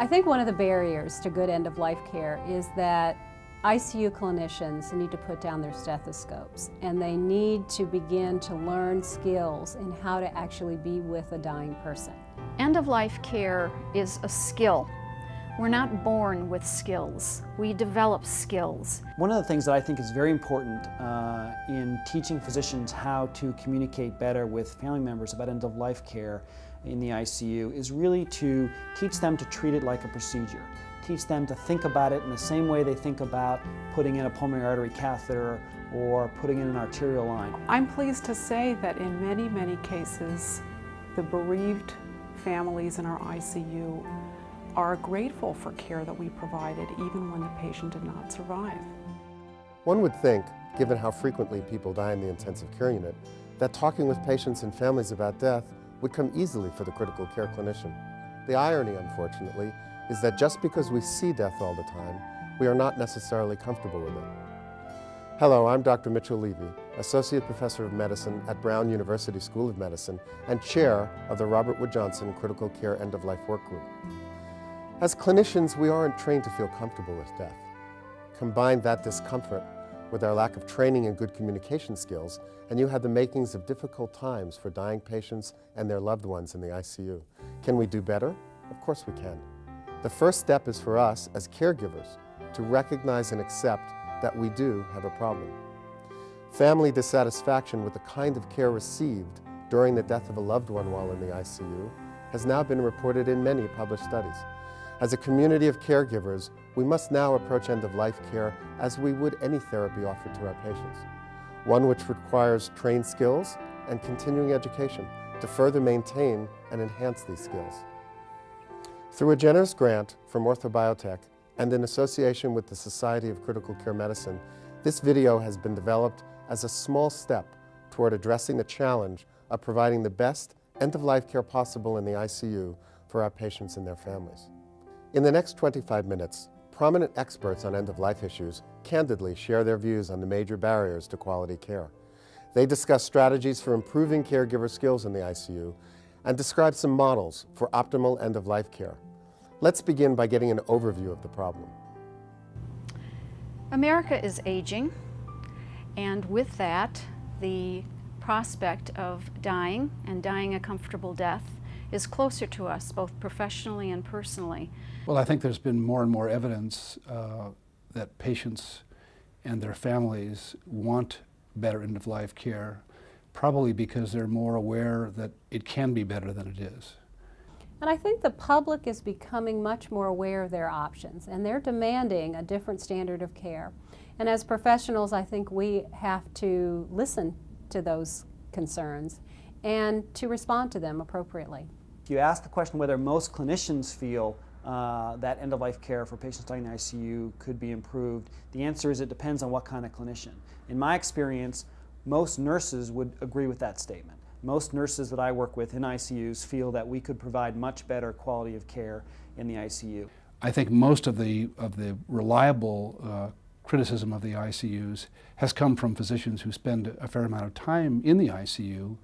I think one of the barriers to good end-of-life care is that ICU clinicians need to put down their stethoscopes, and they need to begin to learn skills in how to actually be with a dying person. End-of-life care is a skill. We're not born with skills. We develop skills. One of the things that I think is very important in teaching physicians how to communicate better with family members about end-of-life care in the ICU is really to teach them to treat it like a procedure. Teach them to think about it in the same way they think about putting in a pulmonary artery catheter or putting in an arterial line. I'm pleased to say that in many, many cases, the bereaved families in our ICU are grateful for care that we provided even when the patient did not survive. One would think, given how frequently people die in the intensive care unit, that talking with patients and families about death would come easily for the critical care clinician. The irony, unfortunately, is that just because we see death all the time, we are not necessarily comfortable with it. Hello, I'm Dr. Mitchell Levy, Associate Professor of Medicine at Brown University School of Medicine and Chair of the Robert Wood Johnson Critical Care End-of-Life Work Group. As clinicians, we aren't trained to feel comfortable with death. Combine that discomfort with our lack of training and good communication skills, and you have the makings of difficult times for dying patients and their loved ones in the ICU. Can we do better? Of course we can. The first step is for us as caregivers to recognize and accept that we do have a problem. Family dissatisfaction with the kind of care received during the death of a loved one while in the ICU has now been reported in many published studies. As a community of caregivers, we must now approach end-of-life care as we would any therapy offered to our patients, one which requires trained skills and continuing education to further maintain and enhance these skills. Through a generous grant from Orthobiotech and in association with the Society of Critical Care Medicine, this video has been developed as a small step toward addressing the challenge of providing the best end-of-life care possible in the ICU for our patients and their families. In the next 25 minutes, prominent experts on end-of-life issues candidly share their views on the major barriers to quality care. They discuss strategies for improving caregiver skills in the ICU and describe some models for optimal end-of-life care. Let's begin by getting an overview of the problem. America is aging, and with that, the prospect of dying and dying a comfortable death is closer to us, both professionally and personally. Well, I think there's been more and more evidence that patients and their families want better end-of-life care, probably because they're more aware that it can be better than it is. And I think the public is becoming much more aware of their options, and they're demanding a different standard of care. And as professionals, I think we have to listen to those concerns and to respond to them appropriately. If you ask the question whether most clinicians feel that end-of-life care for patients dying in the ICU could be improved, the answer is it depends on what kind of clinician. In my experience, most nurses would agree with that statement. Most nurses that I work with in ICUs feel that we could provide much better quality of care in the ICU. I think most of the reliable criticism of the ICUs has come from physicians who spend a fair amount of time in the ICU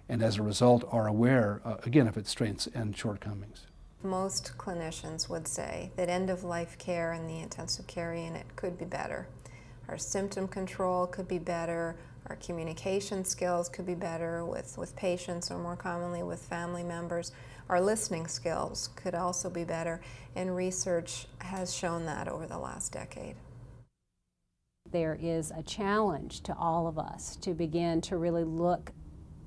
and as a result are aware, again, of its strengths and shortcomings. Most clinicians would say that end-of-life care in the intensive care unit could be better. Our symptom control could be better, our communication skills could be better with patients or more commonly with family members. Our listening skills could also be better, and research has shown that over the last decade. There is a challenge to all of us to begin to really look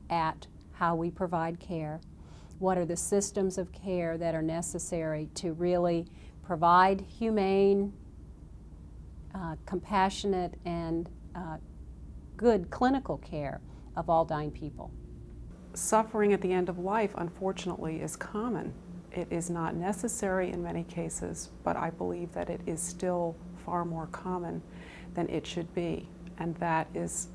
at how we provide care. What are the systems of care that are necessary to really provide humane, compassionate, and good clinical care of all dying people. Suffering at the end of life, unfortunately, is common. It is not necessary in many cases, but I believe that it is still far more common than it should be, and that is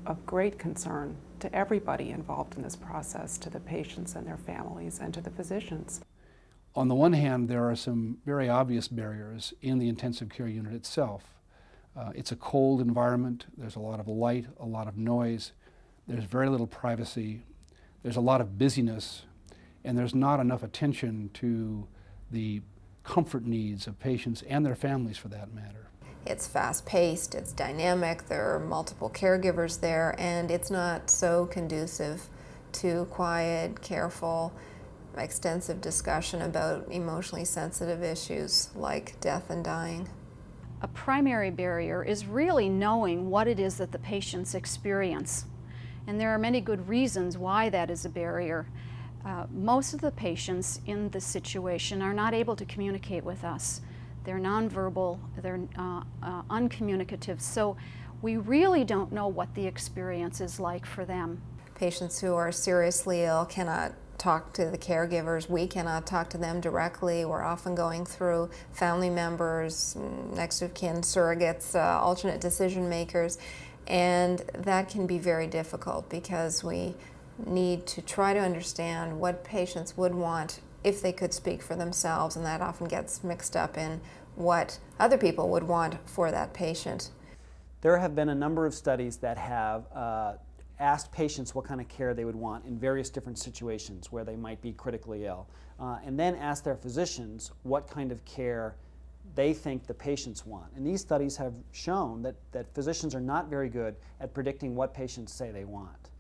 of great concern to everybody involved in this process, to the patients and their families, and to the physicians. On the one hand, there are some very obvious barriers in the intensive care unit itself. It's a cold environment, there's a lot of light, a lot of noise, there's very little privacy, there's a lot of busyness, and there's not enough attention to the comfort needs of patients and their families for that matter. It's fast-paced, it's dynamic, there are multiple caregivers there, and it's not so conducive to quiet, careful, extensive discussion about emotionally sensitive issues like death and dying. A primary barrier is really knowing what it is that the patients experience. And there are many good reasons why that is a barrier. Most of the patients in this situation are not able to communicate with us. They're nonverbal, they're uncommunicative, so we really don't know what the experience is like for them. Patients who are seriously ill cannot talk to the caregivers. We cannot talk to them directly. We're often going through family members, next of kin, surrogates, alternate decision makers, and that can be very difficult because we need to try to understand what patients would want if they could speak for themselves, and that often gets mixed up in what other people would want for that patient. There have been a number of studies that have asked patients what kind of care they would want in various different situations where they might be critically ill, and then asked their physicians what kind of care they think the patients want. And these studies have shown that physicians are not very good at predicting what patients say they want.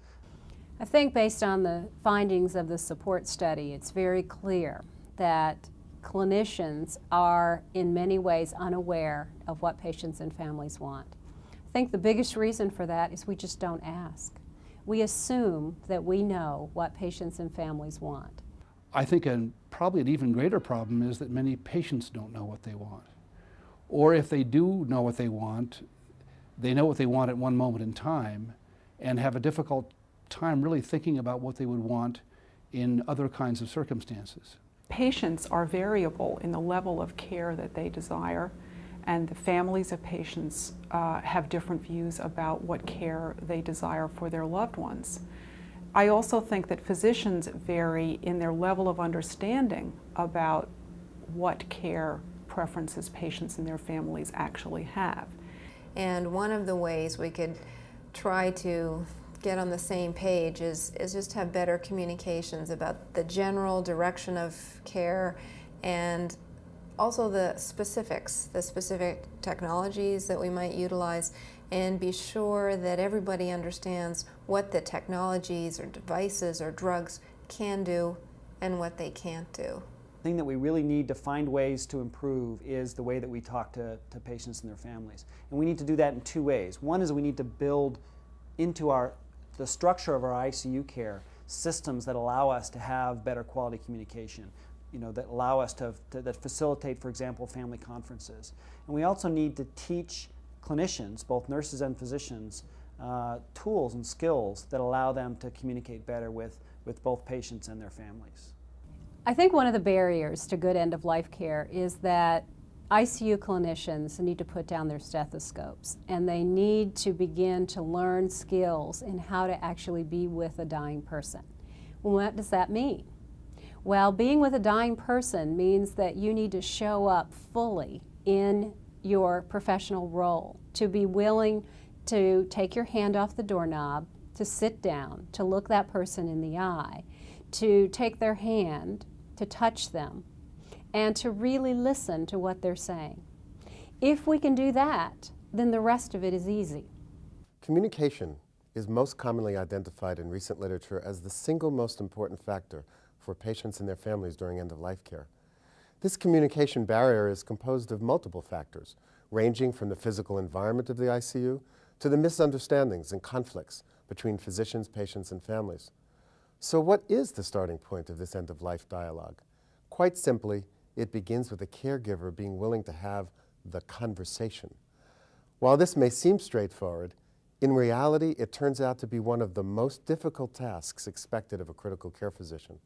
I think based on the findings of the support study, it's very clear that clinicians are in many ways unaware of what patients and families want. I think the biggest reason for that is we just don't ask. We assume that we know what patients and families want. I think probably an even greater problem is that many patients don't know what they want. Or if they do know what they know what they want at one moment in time and have a difficult time really thinking about what they would want in other kinds of circumstances. Patients are variable in the level of care that they desire, and the families of patients have different views about what care they desire for their loved ones. I also think that physicians vary in their level of understanding about what care preferences patients and their families actually have. And one of the ways we could try to get on the same page is just have better communications about the general direction of care and also the specifics, the specific technologies that we might utilize, and be sure that everybody understands what the technologies or devices or drugs can do and what they can't do. The thing that we really need to find ways to improve is the way that we talk to patients and their families. And we need to do that in two ways. One is we need to build into the structure of our ICU care systems that allow us to have better quality communication, that allow us that facilitate, for example, family conferences. And we also need to teach clinicians, both nurses and physicians, tools and skills that allow them to communicate better with both patients and their families. I think one of the barriers to good end-of-life care is that ICU clinicians need to put down their stethoscopes, and they need to begin to learn skills in how to actually be with a dying person. Well, what does that mean? Well, being with a dying person means that you need to show up fully in your professional role, to be willing to take your hand off the doorknob, to sit down, to look that person in the eye, to take their hand, to touch them, and to really listen to what they're saying. If we can do that, then the rest of it is easy. Communication is most commonly identified in recent literature as the single most important factor for patients and their families during end-of-life care. This communication barrier is composed of multiple factors, ranging from the physical environment of the ICU to the misunderstandings and conflicts between physicians, patients, and families. So what is the starting point of this end-of-life dialogue? Quite simply, it begins with a caregiver being willing to have the conversation. While this may seem straightforward, in reality, it turns out to be one of the most difficult tasks expected of a critical care physician.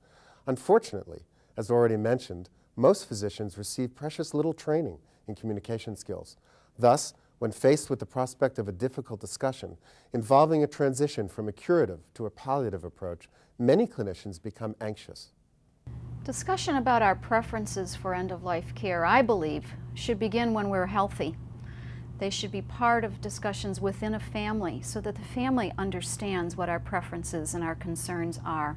Unfortunately, as already mentioned, most physicians receive precious little training in communication skills. Thus, when faced with the prospect of a difficult discussion involving a transition from a curative to a palliative approach, many clinicians become anxious. Discussion about our preferences for end-of-life care, I believe, should begin when we're healthy. They should be part of discussions within a family so that the family understands what our preferences and our concerns are.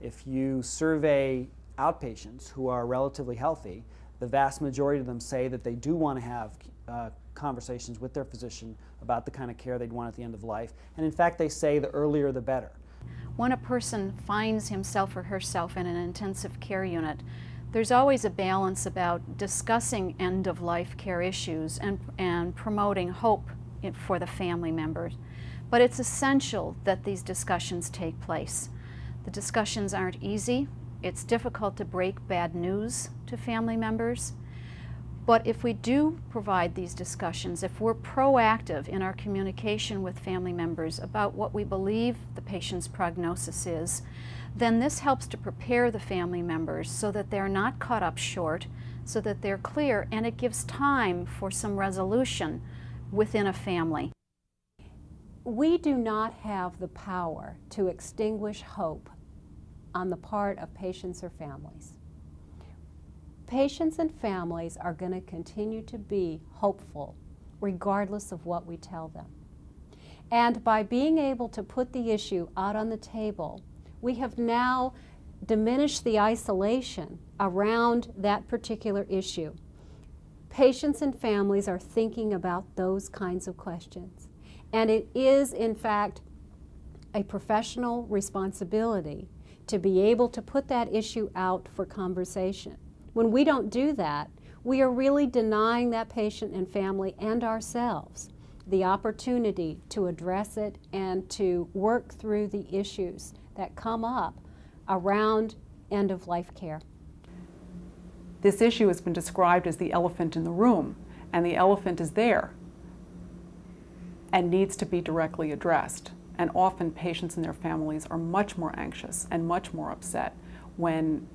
If you survey outpatients who are relatively healthy, The vast majority of them say that they do want to have conversations with their physician about the kind of care they'd want at the end of life. And in fact, they say the earlier the better. When a person finds himself or herself in an intensive care unit, there's always a balance about discussing end-of-life care issues and promoting hope for the family members. But it's essential that these discussions take place. The discussions aren't easy. It's difficult to break bad news to family members. But if we do provide these discussions, if we're proactive in our communication with family members about what we believe the patient's prognosis is, then this helps to prepare the family members so that they're not caught up short, so that they're clear, and it gives time for some resolution within a family. We do not have the power to extinguish hope on the part of patients or families. Patients and families are going to continue to be hopeful regardless of what we tell them. And by being able to put the issue out on the table, we have now diminished the isolation around that particular issue. Patients and families are thinking about those kinds of questions. And it is, in fact, a professional responsibility to be able to put that issue out for conversation. When we don't do that, we are really denying that patient and family and ourselves the opportunity to address it and to work through the issues that come up around end-of-life care. This issue has been described as the elephant in the room, and the elephant is there and needs to be directly addressed. And often patients and their families are much more anxious and much more upset when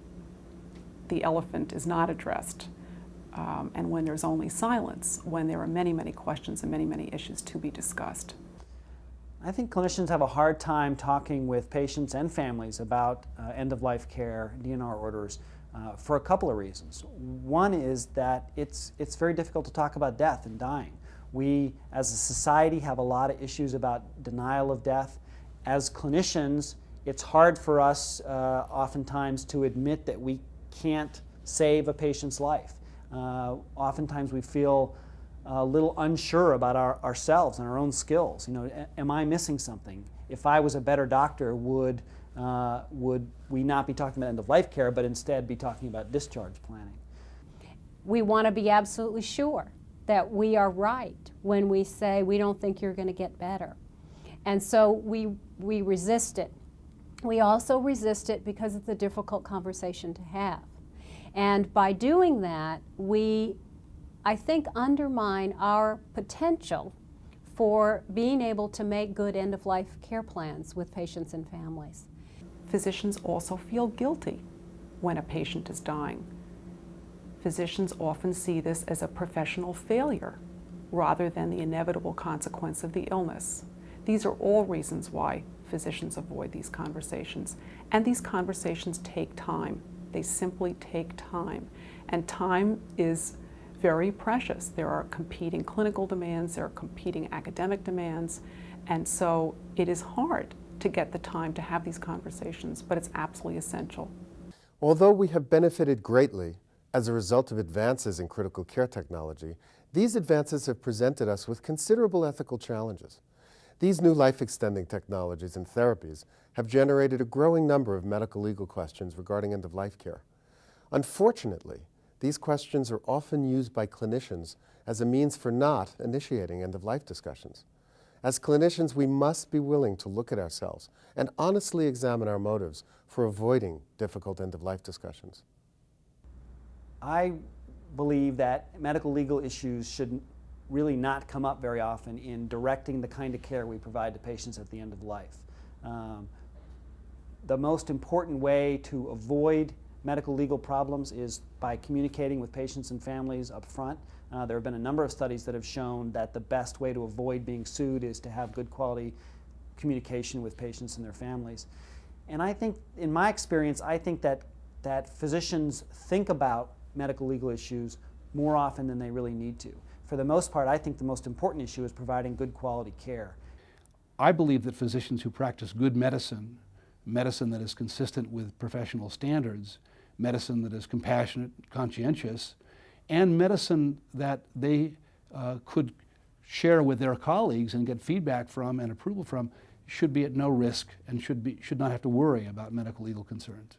the elephant is not addressed, and when there's only silence, when there are many, many questions and many, many issues to be discussed. I think clinicians have a hard time talking with patients and families about end-of-life care, DNR orders, for a couple of reasons. One is that it's very difficult to talk about death and dying. We, as a society, have a lot of issues about denial of death. As clinicians, it's hard for us oftentimes to admit that we can't save a patient's life. Oftentimes we feel a little unsure about ourselves and our own skills. You know, am I missing something? If I was a better doctor, would we not be talking about end-of-life care, but instead be talking about discharge planning? We want to be absolutely sure that we are right when we say we don't think you're going to get better. And so we resist it. We also resist it because it's a difficult conversation to have. And by doing that, we, I think, undermine our potential for being able to make good end-of-life care plans with patients and families. Physicians also feel guilty when a patient is dying. Physicians often see this as a professional failure rather than the inevitable consequence of the illness. These are all reasons why physicians avoid these conversations. And these conversations take time. They simply take time. And time is very precious. There are competing clinical demands, there are competing academic demands, and so it is hard to get the time to have these conversations, but it's absolutely essential. Although we have benefited greatly as a result of advances in critical care technology, these advances have presented us with considerable ethical challenges. These new life-extending technologies and therapies have generated a growing number of medical legal questions regarding end-of-life care. Unfortunately, these questions are often used by clinicians as a means for not initiating end-of-life discussions. As clinicians, we must be willing to look at ourselves and honestly examine our motives for avoiding difficult end-of-life discussions. I believe that medical legal issues should really not come up very often in directing the kind of care we provide to patients at the end of life. The most important way to avoid medical legal problems is by communicating with patients and families up front. There have been a number of studies that have shown that the best way to avoid being sued is to have good quality communication with patients and their families. And I think, in my experience, I think that physicians think about medical legal issues more often than they really need to. For the most part, I think the most important issue is providing good quality care. I believe that physicians who practice good medicine, medicine that is consistent with professional standards, medicine that is compassionate, conscientious, and medicine that they could share with their colleagues and get feedback from and approval from should be at no risk and should not have to worry about medical legal concerns.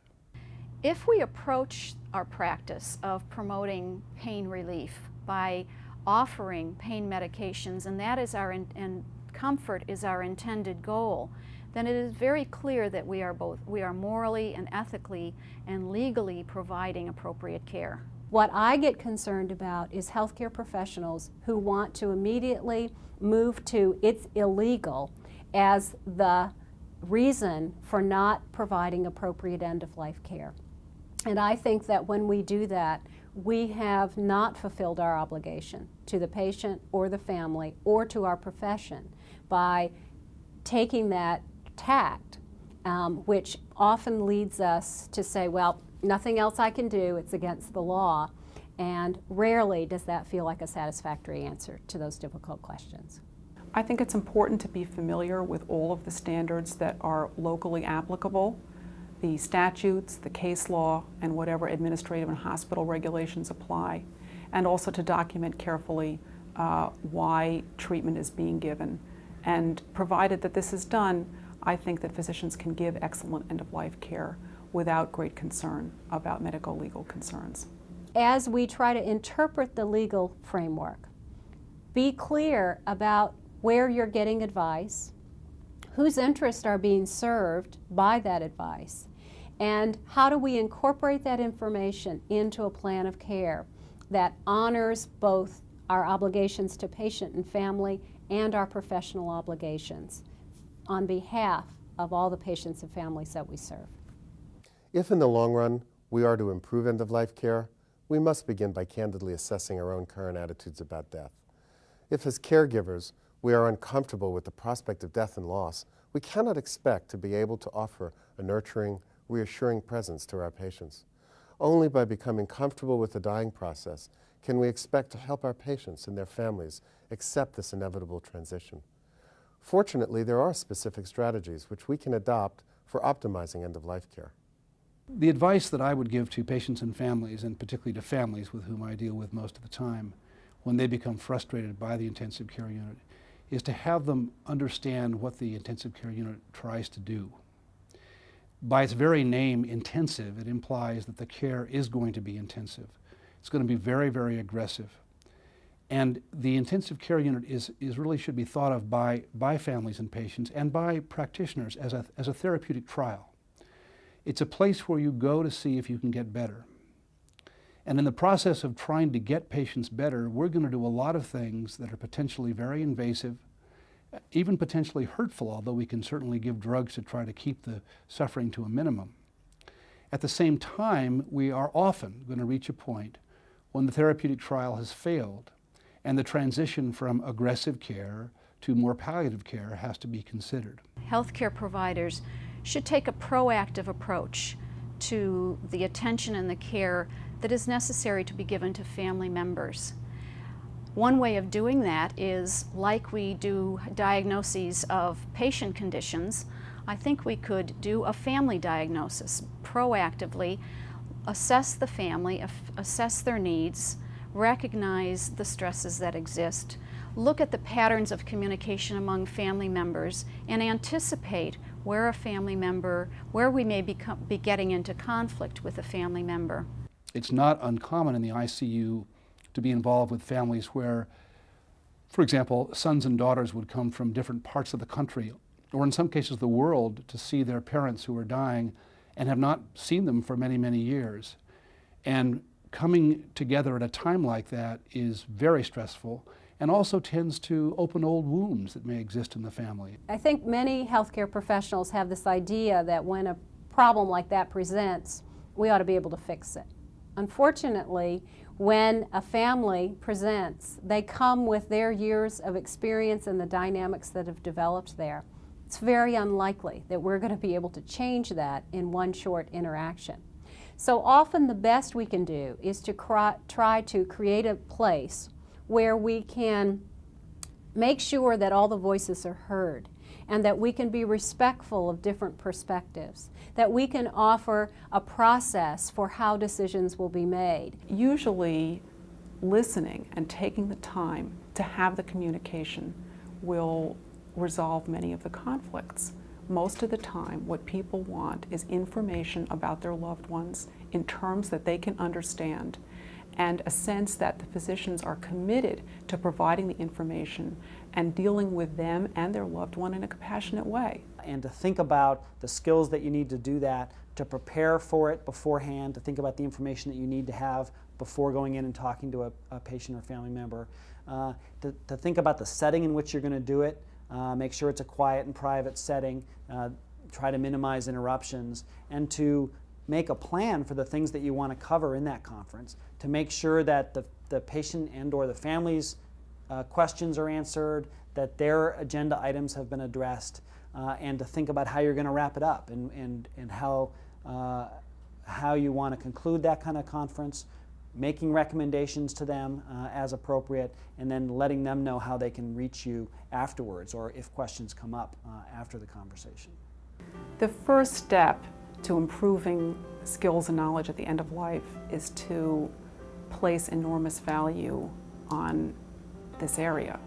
If we approach our practice of promoting pain relief by offering pain medications, and that is and comfort is our intended goal, then it is very clear that we are morally and ethically and legally providing appropriate care. What I get concerned about is healthcare professionals who want to immediately move to it's illegal as the reason for not providing appropriate end-of-life care. And I think that when we do that, we have not fulfilled our obligation to the patient or the family or to our profession by taking that tact, which often leads us to say, well, nothing else I can do, it's against the law, and rarely does that feel like a satisfactory answer to those difficult questions. I think it's important to be familiar with all of the standards that are locally applicable, the statutes, the case law, and whatever administrative and hospital regulations apply, and also to document carefully why treatment is being given. And provided that this is done, I think that physicians can give excellent end-of-life care without great concern about medical legal concerns. As we try to interpret the legal framework, be clear about where you're getting advice, whose interests are being served by that advice, and how do we incorporate that information into a plan of care that honors both our obligations to patient and family and our professional obligations on behalf of all the patients and families that we serve. If in the long run we are to improve end-of-life care, we must begin by candidly assessing our own current attitudes about death. If as caregivers we are uncomfortable with the prospect of death and loss, we cannot expect to be able to offer a nurturing, reassuring presence to our patients. Only by becoming comfortable with the dying process can we expect to help our patients and their families accept this inevitable transition. Fortunately, there are specific strategies which we can adopt for optimizing end-of-life care. The advice that I would give to patients and families, and particularly to families with whom I deal with most of the time, when they become frustrated by the intensive care unit, is to have them understand what the intensive care unit tries to do. By its very name, intensive, it implies that the care is going to be intensive. It's going to be very, very aggressive. And the intensive care unit is really should be thought of by families and patients and by practitioners as a therapeutic trial. It's a place where you go to see if you can get better. And in the process of trying to get patients better, we're going to do a lot of things that are potentially very invasive, even potentially hurtful, although we can certainly give drugs to try to keep the suffering to a minimum. At the same time, we are often going to reach a point when the therapeutic trial has failed and the transition from aggressive care to more palliative care has to be considered. Healthcare providers should take a proactive approach to the attention and the care that is necessary to be given to family members. One way of doing that is, like we do diagnoses of patient conditions, I think we could do a family diagnosis proactively, assess the family, assess their needs, recognize the stresses that exist, look at the patterns of communication among family members, and anticipate where we may be getting into conflict with a family member. It's not uncommon in the ICU to be involved with families where, for example, sons and daughters would come from different parts of the country, or in some cases the world, to see their parents who are dying and have not seen them for many, many years. And coming together at a time like that is very stressful and also tends to open old wounds that may exist in the family. I think many healthcare professionals have this idea that when a problem like that presents, we ought to be able to fix it. Unfortunately, when a family presents, they come with their years of experience and the dynamics that have developed there. It's very unlikely that we're going to be able to change that in one short interaction. So often the best we can do is to try to create a place where we can make sure that all the voices are heard and that we can be respectful of different perspectives, that we can offer a process for how decisions will be made. Usually listening and taking the time to have the communication will resolve many of the conflicts. Most of the time, what people want is information about their loved ones in terms that they can understand, and a sense that the physicians are committed to providing the information and dealing with them and their loved one in a compassionate way. And to think about the skills that you need to do that, to prepare for it beforehand, to think about the information that you need to have before going in and talking to a patient or family member, to think about the setting in which you're going to do it, make sure it's a quiet and private setting, try to minimize interruptions, and to make a plan for the things that you want to cover in that conference, to make sure that the patient and or the family's questions are answered, that their agenda items have been addressed, and to think about how you're going to wrap it up and how you want to conclude that kind of conference, making recommendations to them as appropriate, and then letting them know how they can reach you afterwards or if questions come up after the conversation. The first step to improving skills and knowledge at the end of life is to place enormous value on this area.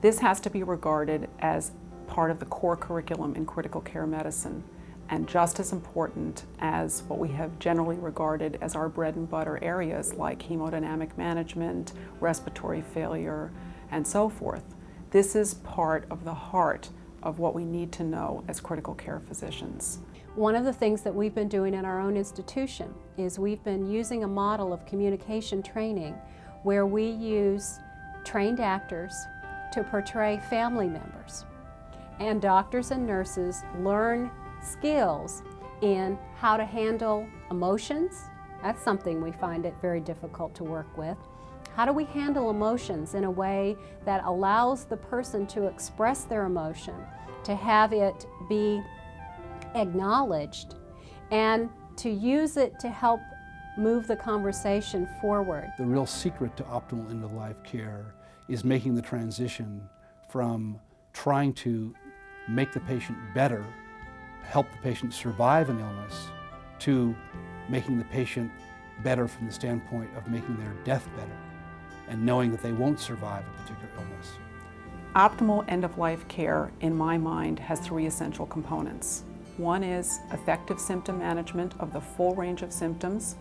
This has to be regarded as part of the core curriculum in critical care medicine, and just as important as what we have generally regarded as our bread and butter areas like hemodynamic management, respiratory failure, and so forth. This is part of the heart of what we need to know as critical care physicians. One of the things that we've been doing in our own institution is we've been using a model of communication training where we use trained actors to portray family members. And doctors and nurses learn skills in how to handle emotions. That's something we find it very difficult to work with. How do we handle emotions in a way that allows the person to express their emotion, to have it be acknowledged, and to use it to help move the conversation forward. The real secret to optimal end-of-life care is making the transition from trying to make the patient better, help the patient survive an illness, to making the patient better from the standpoint of making their death better and knowing that they won't survive a particular illness. Optimal end-of-life care, in my mind, has three essential components. One is effective symptom management of the full range of symptoms,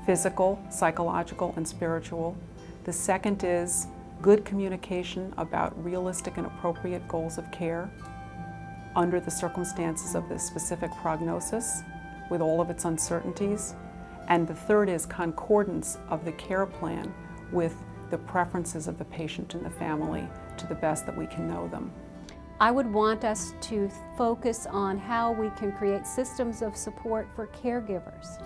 physical, psychological, and spiritual. The second is good communication about realistic and appropriate goals of care under the circumstances of the specific prognosis with all of its uncertainties. And the third is concordance of the care plan with the preferences of the patient and the family to the best that we can know them. I would want us to focus on how we can create systems of support for caregivers.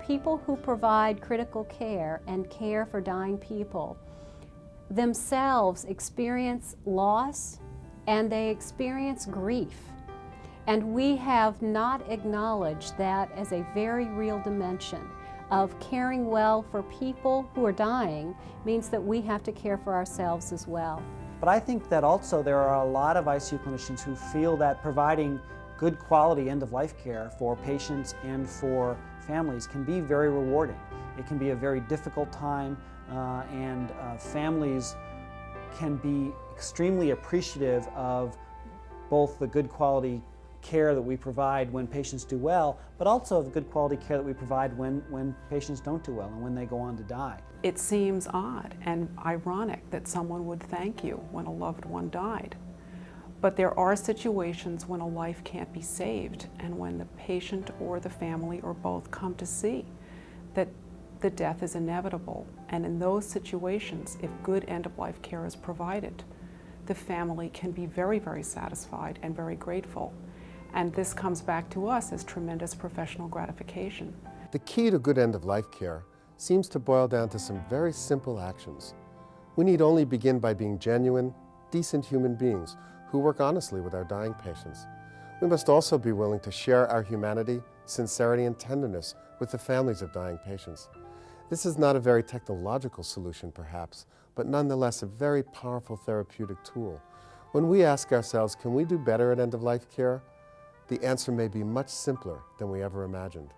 People who provide critical care and care for dying people themselves experience loss and they experience grief. And we have not acknowledged that as a very real dimension of caring well for people who are dying means that we have to care for ourselves as well. But I think that also there are a lot of ICU clinicians who feel that providing good quality end-of-life care for patients and for families can be very rewarding. It can be a very difficult time, and families can be extremely appreciative of both the good quality care that we provide when patients do well, but also the good quality care that we provide when patients don't do well and when they go on to die. It seems odd and ironic that someone would thank you when a loved one died. But there are situations when a life can't be saved and when the patient or the family or both come to see that the death is inevitable. And in those situations, if good end-of-life care is provided, the family can be very, very satisfied and very grateful. And this comes back to us as tremendous professional gratification. The key to good end-of-life care seems to boil down to some very simple actions. We need only begin by being genuine, decent human beings who work honestly with our dying patients. We must also be willing to share our humanity, sincerity, and tenderness with the families of dying patients. This is not a very technological solution, perhaps, but nonetheless a very powerful therapeutic tool. When we ask ourselves, can we do better at end-of-life care? The answer may be much simpler than we ever imagined.